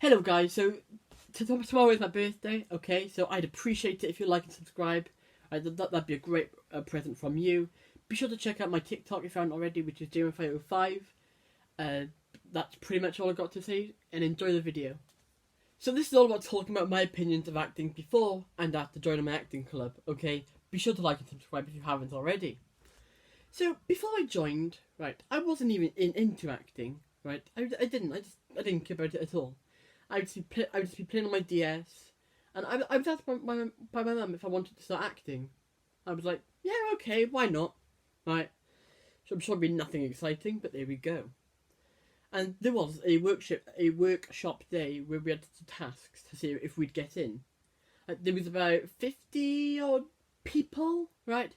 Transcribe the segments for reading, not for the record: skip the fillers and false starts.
Hello guys, so tomorrow is my birthday, okay, so I'd appreciate it if you like and subscribe. That'd be a great present from you. Be sure to check out my TikTok if you haven't already, which is Jeremy505. That's pretty much all I've got to say, and enjoy the video. So this is all about talking about my opinions of acting before and after joining my acting club, okay? Be sure to like and subscribe if you haven't already. So before I joined, right, I wasn't even into acting, right? I didn't care about it at all. I would just be playing on my DS, and I was asked by my mum if I wanted to start acting. I was like, yeah, okay, why not? Right. So I'm sure it'd be nothing exciting, but there we go. And there was a workshop day where we had tasks to see if we'd get in. There was about 50 odd people, right?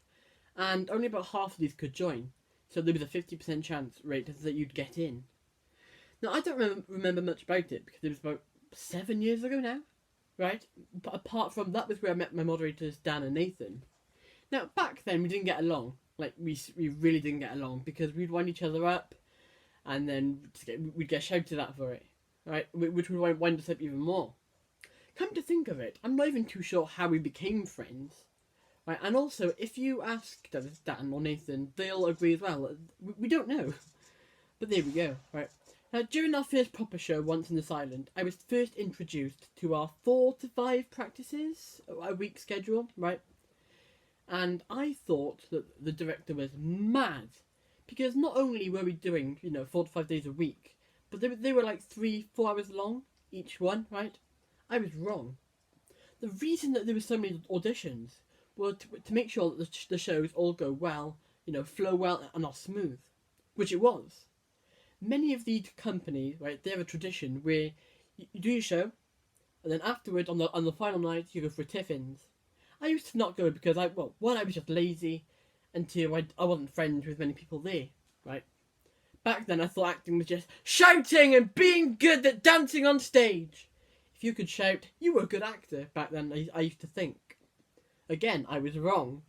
And only about half of these could join. So there was a 50% chance rate that you'd get in. Now, I don't remember much about it because it was about 7 years ago now, right? But apart from that was where I met my moderators, Dan and Nathan. Now, back then, we didn't get along. Like, we really didn't get along because we'd wind each other up and then we'd get shouted at for it, right? Which would wind us up even more. Come to think of it, I'm not even too sure how we became friends, right? And also, if you ask Dan or Nathan, they'll agree as well. We don't know. But there we go, right? Now, during our first proper show, Once in this Island, I was first introduced to our 4 to 5 practices a week schedule, right? And I thought that the director was mad, because not only were we doing, 4 to 5 days a week, but they were like 3-4 hours long, each one, right? I was wrong. The reason that there were so many auditions was to make sure that the shows all go well, flow well and are smooth, which it was. Many of these companies, right, they have a tradition where you do your show, and then afterwards, on the final night, you go for tiffins. I used to not go because I was just lazy, and two, I wasn't friends with many people there, right? Back then, I thought acting was just shouting and being good at dancing on stage. If you could shout, you were a good actor. Back then, I used to think. Again, I was wrong.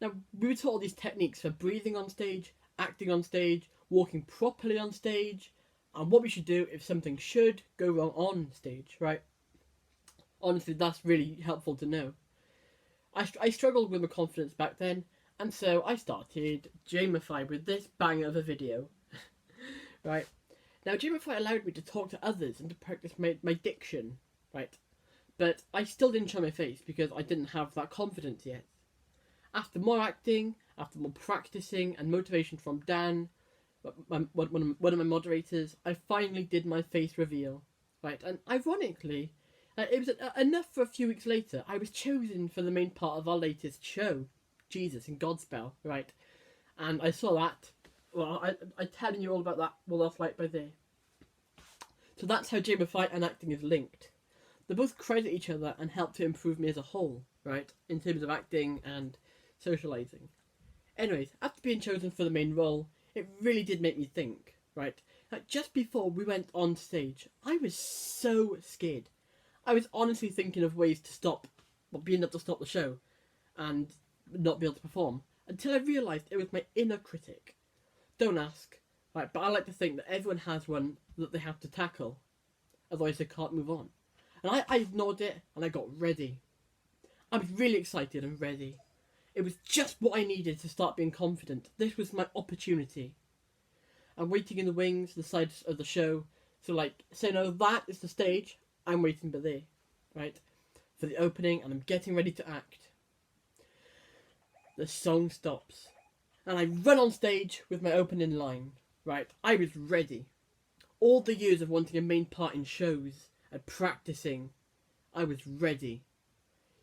Now, we were taught all these techniques for breathing on stage, acting on stage, walking properly on stage, and what we should do if something should go wrong on stage, right? Honestly, that's really helpful to know. I struggled with my confidence back then, and so I started Jamify with this banger of a video. Right? Now, Jamify allowed me to talk to others and to practice my diction, right? But I still didn't show my face because I didn't have that confidence yet. After more acting, after more practicing and motivation from Dan, one of my moderators, I finally did my face reveal, right? And ironically, it was enough for a few weeks later, I was chosen for the main part of our latest show, Jesus in Godspell, right? And I saw that. Well, I'm telling you all about that. Well, that's right by there. So that's how Jamify and acting is linked. They both credit each other and help to improve me as a whole, right? In terms of acting and socialising. Anyways, after being chosen for the main role, it really did make me think, right? Like, just before we went on stage, I was so scared. I was honestly thinking of ways to being able to stop the show and not be able to perform, until I realised it was my inner critic. Don't ask, right? But I like to think that everyone has one that they have to tackle, otherwise they can't move on. And I ignored it, and I got ready. I was really excited and ready. It was just what I needed to start being confident. This was my opportunity. I'm waiting in the wings, the sides of the show. So no, that is the stage. I'm waiting but there, right? For the opening, and I'm getting ready to act. The song stops. And I run on stage with my opening line, right? I was ready. All the years of wanting a main part in shows and practicing, I was ready.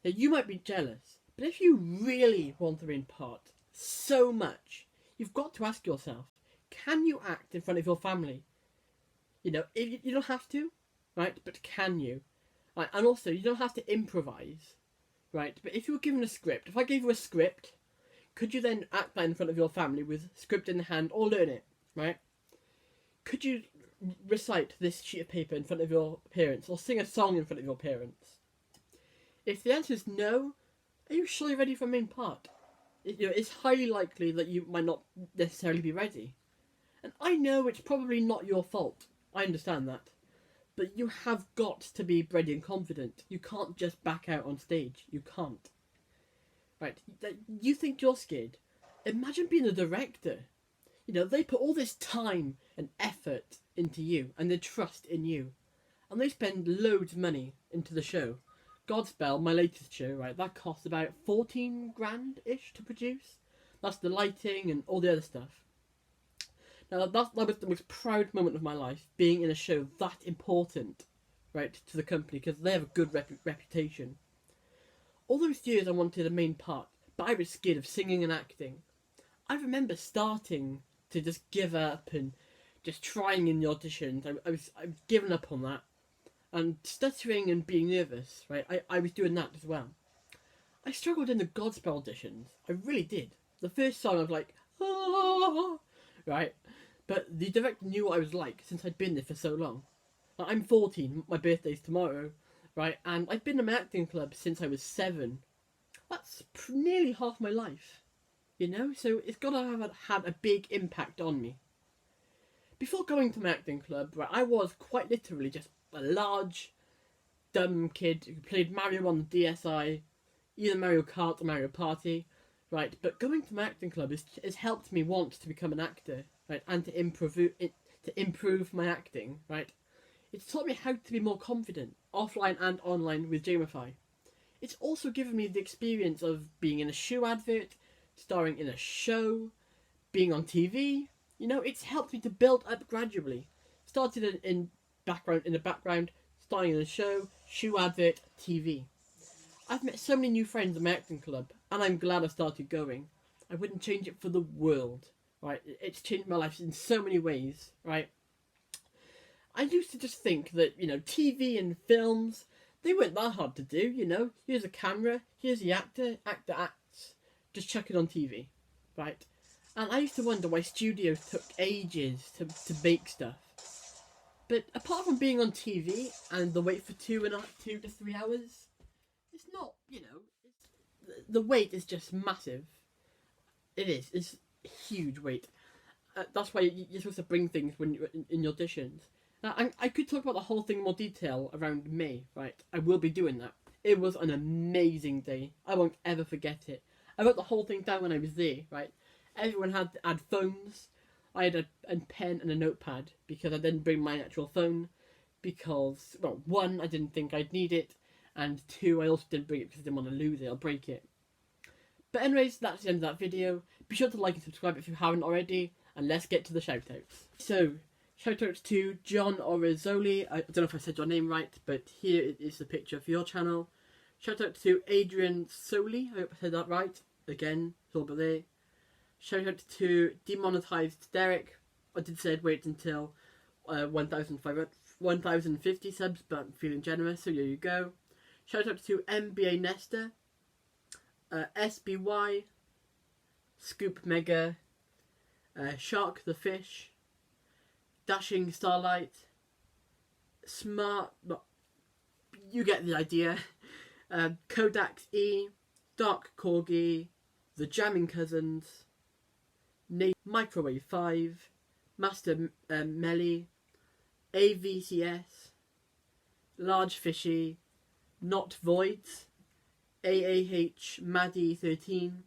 Now, you might be jealous, but if you really want the main part so much, you've got to ask yourself, can you act in front of your family? You don't have to, right? But can you? Right? And also, you don't have to improvise, right? But if you were given a script, if I gave you a script, could you then act that in front of your family with script in the hand or learn it, right? Could you recite this sheet of paper in front of your parents or sing a song in front of your parents? If the answer is no, are you sure you're ready for a main part? It's highly likely that you might not necessarily be ready. And I know it's probably not your fault. I understand that. But you have got to be ready and confident. You can't just back out on stage. You can't. Right? You think you're scared? Imagine being a director. You know, they put all this time and effort into you and their trust in you. And they spend loads of money into the show. Godspell, my latest show, right, that cost about 14 grand-ish to produce. That's the lighting and all the other stuff. Now, that was the most proud moment of my life, being in a show that important, right, to the company, because they have a good reputation. All those years I wanted a main part, but I was scared of singing and acting. I remember starting to just give up and just trying in the auditions. I've given up on that. And stuttering and being nervous, right, I was doing that as well. I struggled in the Godspell auditions. I really did. The first song I was like, ah, right? But the director knew what I was like since I'd been there for so long. Like, I'm 14, my birthday's tomorrow, right? And I've been in an acting club since I was 7. That's nearly half my life, you know? So it's got to have had a big impact on me. Before going to my acting club, right, I was quite literally just a large, dumb kid who played Mario on the DSi, either Mario Kart or Mario Party, right? But going to my acting club has helped me want to become an actor, right? And to improve my acting, right? It's taught me how to be more confident, offline and online with Jamify. It's also given me the experience of being in a shoe advert, starring in a show, being on TV. You know, it's helped me to build up gradually. Started in the background, starring in a show, shoe advert, TV. I've met so many new friends at my acting club, and I'm glad I started going. I wouldn't change it for the world, right? It's changed my life in so many ways, right? I used to just think that, you know, TV and films, they weren't that hard to do, you know? Here's a camera, here's the actor acts, just chuck it on TV, right? And I used to wonder why studios took ages to make stuff. But apart from being on TV and the wait for 2 to 3 hours, it's not, you know, the wait is just massive. It is. It's a huge wait. That's why you're supposed to bring things when you're in your auditions. Now, I could talk about the whole thing in more detail around May, right? I will be doing that. It was an amazing day. I won't ever forget it. I wrote the whole thing down when I was there, right? Everyone had phones. I had a pen and a notepad because I didn't bring my actual phone because, well, 1, I didn't think I'd need it, and 2, I also didn't bring it because I didn't want to lose it or break it. But anyways, that's the end of that video. Be sure to like and subscribe if you haven't already, and let's get to the shoutouts. So, shoutouts to John Orozoli. I don't know if I said your name right, but here is the picture for your channel. Shoutout to Adrian Soli. I hope I said that right. Again, it's over there. Shout out to Demonetized Derek. I did say I'd wait until 1,050 subs, but I'm feeling generous, so here you go. Shout out to MBA Nesta, SBY, Scoop Mega, Shark the Fish, Dashing Starlight, Smart, you get the idea, Kodak's E, Dark Corgi, The Jamming Cousins, Microwave 5, Master Melly, AVCS, Large Fishy, Not Voids, AAH Maddie 13,